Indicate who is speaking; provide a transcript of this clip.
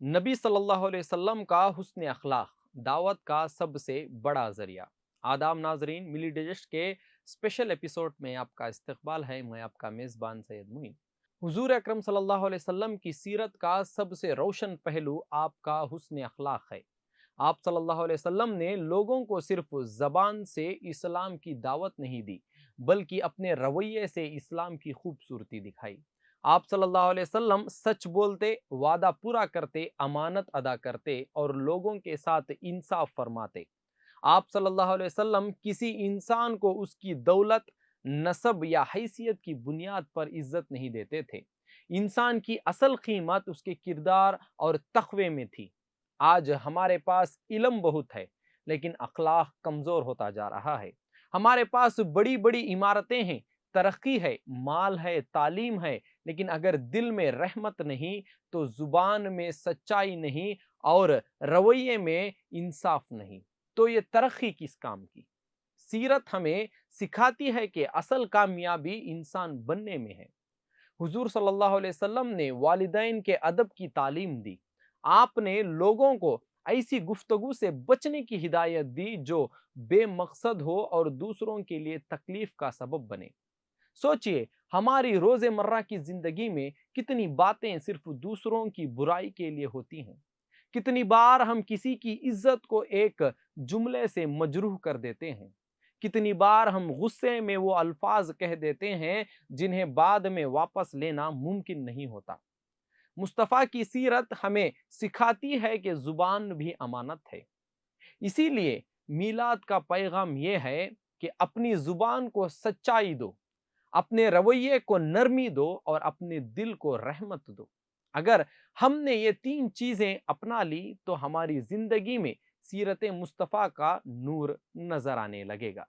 Speaker 1: नबी सल्लल्लाहु अलैहि वसल्लम का हुस्न अखलाक दावत का सबसे बड़ा जरिया। आदाब नाजरीन, मिली डिजिस्ट के स्पेशल एपिसोड में आपका इस्तकबाल है। मैं आपका मेज़बान सैयद मुइन। हुजूर अकरम सल्लल्लाहु अलैहि वसल्लम की सीरत का सबसे रोशन पहलू आपका हुस्न अखलाक है। आप सल्लल्लाहु अलैहि वसल्लम ने लोगों को सिर्फ ज़बान से इस्लाम की दावत नहीं दी, बल्कि अपने रवैये से इस्लाम की खूबसूरती दिखाई। आप सल्लल्लाहु अलैहि वसल्लम सच बोलते, वादा पूरा करते, अमानत अदा करते और लोगों के साथ इंसाफ फरमाते। आप सल्लल्लाहु अलैहि वसल्लम किसी इंसान को उसकी दौलत, नसब या हैसियत की बुनियाद पर इज्जत नहीं देते थे। इंसान की असल कीमत उसके किरदार और तक़वे में थी। आज हमारे पास इल्म बहुत है, लेकिन अखलाक कमज़ोर होता जा रहा है। हमारे पास बड़ी बड़ी इमारतें हैं, तरक्की है, माल है, तालीम है, लेकिन अगर दिल में रहमत नहीं, तो ज़ुबान में सच्चाई नहीं और रवैये में इंसाफ नहीं, तो ये तरक्की किस काम की। सीरत हमें सिखाती है कि असल कामयाबी इंसान बनने में है। हुजूर सल्लल्लाहु अलैहि वसल्लम ने वालिदैन के अदब की तालीम दी। आपने लोगों को ऐसी गुफ्तगू से बचने की हिदायत दी जो बेमकसद हो और दूसरों के लिए तकलीफ का सबब बने। सोचिए, हमारी रोज़मर्रा की ज़िंदगी में कितनी बातें सिर्फ़ दूसरों की बुराई के लिए होती हैं। कितनी बार हम किसी की इज़्ज़त को एक जुमले से मजरूह कर देते हैं। कितनी बार हम गुस्से में वो अल्फ़ाज़ कह देते हैं जिन्हें बाद में वापस लेना मुमकिन नहीं होता। मुस्तफ़ा की सीरत हमें सिखाती है कि ज़ुबान भी अमानत है। इसीलिए मीलाद का पैगाम ये है कि अपनी ज़ुबान को सच्चाई दो, अपने रवैये को नरमी दो और अपने दिल को रहमत दो। अगर हमने ये 3 चीज़ें अपना ली तो हमारी ज़िंदगी में सीरत मुस्तफ़ा का नूर नज़र आने लगेगा।